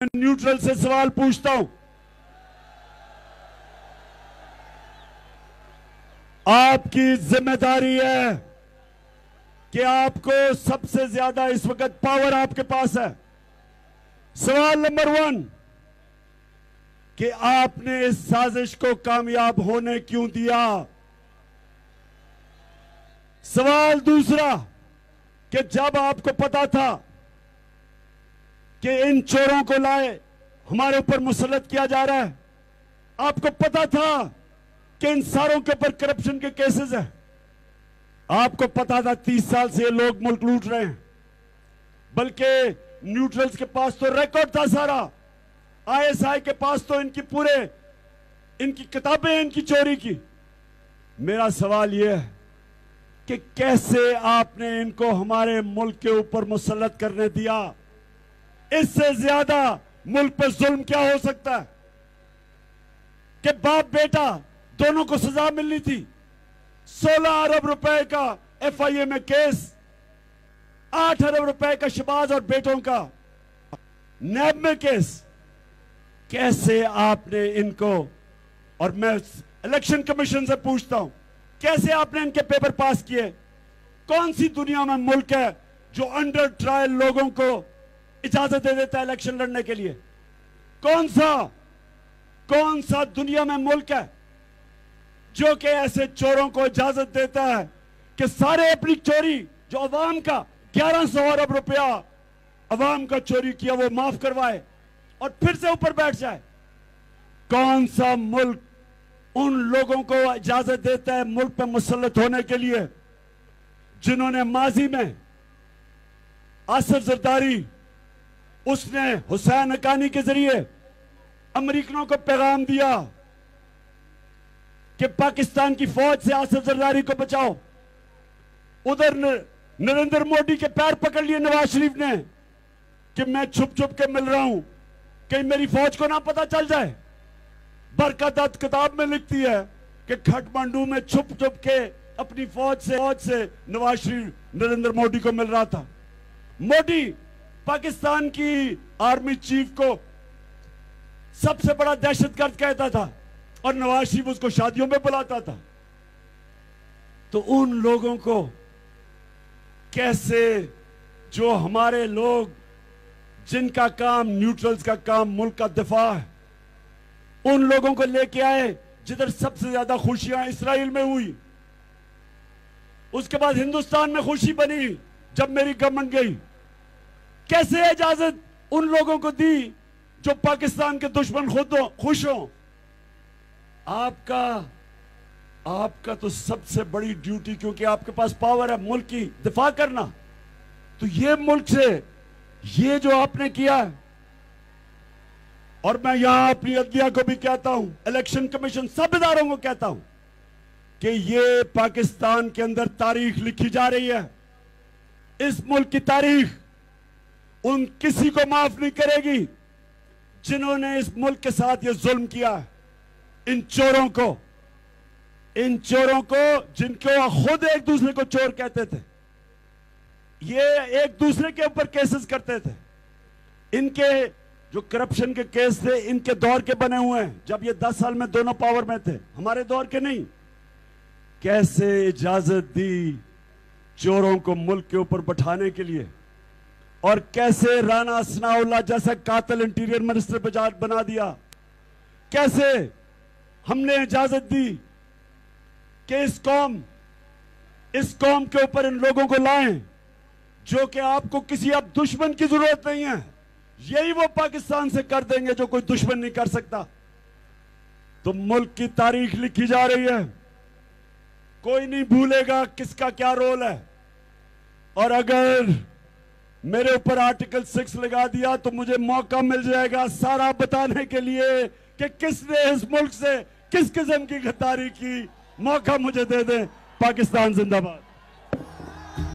Neutral से सवाल पूछता हूं, आपकी जिम्मेदारी है कि आपको सबसे ज्यादा इस वक्त पावर आपके पास है। सवाल नंबर 1 कि आपने इस साजिश को कामयाब होने क्यों दिया। सवाल दूसरा कि जब आपको पता था कि इन चोरों को लाए हमारे ऊपर मुसल्लत किया जा रहा है, आपको पता था कि इन सारों के ऊपर करप्शन के केसेस हैं, आपको पता था 30 साल से ये लोग मुल्क लूट रहे हैं, बल्कि न्यूट्रल्स के पास तो रिकॉर्ड था सारा, आईएसआई के पास तो इनकी किताबें इनकी चोरी की। मेरा सवाल यह है कि कैसे आपने इनको हमारे मुल्क के ऊपर मुसल्लत करने दिया। इससे ज्यादा मुल्क पर जुल्म क्या हो सकता है कि बाप बेटा दोनों को सजा मिलनी थी। 16 अरब रुपए का एफआईए में केस, 8 अरब रुपए का शहबाज और बेटों का नैब में केस। कैसे आपने इनको, और मैं इलेक्शन कमीशन से पूछता हूं, कैसे आपने इनके पेपर पास किए। कौन सी दुनिया में मुल्क है जो अंडर ट्रायल लोगों को इजाजत दे देता है इलेक्शन लड़ने के लिए। कौन सा दुनिया में मुल्क है जो कि ऐसे चोरों को इजाजत देता है कि सारे अपनी चोरी जो अवाम का 1100 अरब रुपया अवाम का चोरी किया वो माफ करवाए और फिर से ऊपर बैठ जाए। कौन सा मुल्क उन लोगों को इजाजत देता है मुल्क पर मुसल्लत होने के लिए जिन्होंने माजी में आसिफ जरदारी, उसने हुसैन हक्कानी के जरिए अमेरिकनों को पैगाम दिया कि पाकिस्तान की फौज से आसिफ जरदारी को बचाओ। उधर नरेंद्र मोदी के पैर पकड़ लिए नवाज शरीफ ने कि मैं छुप छुप के मिल रहा हूं, कहीं मेरी फौज को ना पता चल जाए। बरकत दत्त किताब में लिखती है कि काठमांडू में छुप छुप के अपनी फौज से नवाज शरीफ नरेंद्र मोदी को मिल रहा था। मोदी पाकिस्तान की आर्मी चीफ को सबसे बड़ा दहशतगर्द कहता था और नवाज शरीफ उसको शादियों में बुलाता था। तो उन लोगों को कैसे, जो हमारे लोग जिनका काम, न्यूट्रल्स का काम मुल्क का दिफा है, उन लोगों को लेके आए जिधर सबसे ज्यादा खुशियां इसराइल में हुई, उसके बाद हिंदुस्तान में खुशी बनी जब मेरी गवर्नमेंट गई। कैसे इजाजत उन लोगों को दी जो पाकिस्तान के दुश्मन खुद खुश हो। आपका तो सबसे बड़ी ड्यूटी, क्योंकि आपके पास पावर है मुल्क की दिफा करना, तो ये मुल्क से ये जो आपने किया है, और मैं यहां अपनी अदलिया को भी कहता हूं, इलेक्शन कमीशन सब इदारों को कहता हूं कि ये पाकिस्तान के अंदर तारीख लिखी जा रही है। इस मुल्क की तारीख उन किसी को माफ नहीं करेगी जिन्होंने इस मुल्क के साथ ये जुल्म किया। इन चोरों को जिनको खुद एक दूसरे को चोर कहते थे, ये एक दूसरे के ऊपर केसेस करते थे। इनके जो करप्शन के केस थे इनके दौर के बने हुए हैं, जब ये 10 साल में दोनों पावर में थे, हमारे दौर के नहीं। कैसे इजाजत दी चोरों को मुल्क के ऊपर बैठाने के लिए, और कैसे राना सनाउल्लाह जैसा कातिल इंटीरियर मिनिस्टर बना दिया। कैसे हमने इजाजत दी कि इस कौम के ऊपर इन लोगों को लाएं जो कि आपको किसी अब दुश्मन की जरूरत नहीं है, यही वो पाकिस्तान से कर देंगे जो कोई दुश्मन नहीं कर सकता। तो मुल्क की तारीख लिखी जा रही है, कोई नहीं भूलेगा किसका क्या रोल है। और अगर मेरे ऊपर आर्टिकल 6 लगा दिया तो मुझे मौका मिल जाएगा सारा बताने के लिए कि किसने इस मुल्क से किस किस्म की गद्दारी की। मौका मुझे दे दें। पाकिस्तान जिंदाबाद।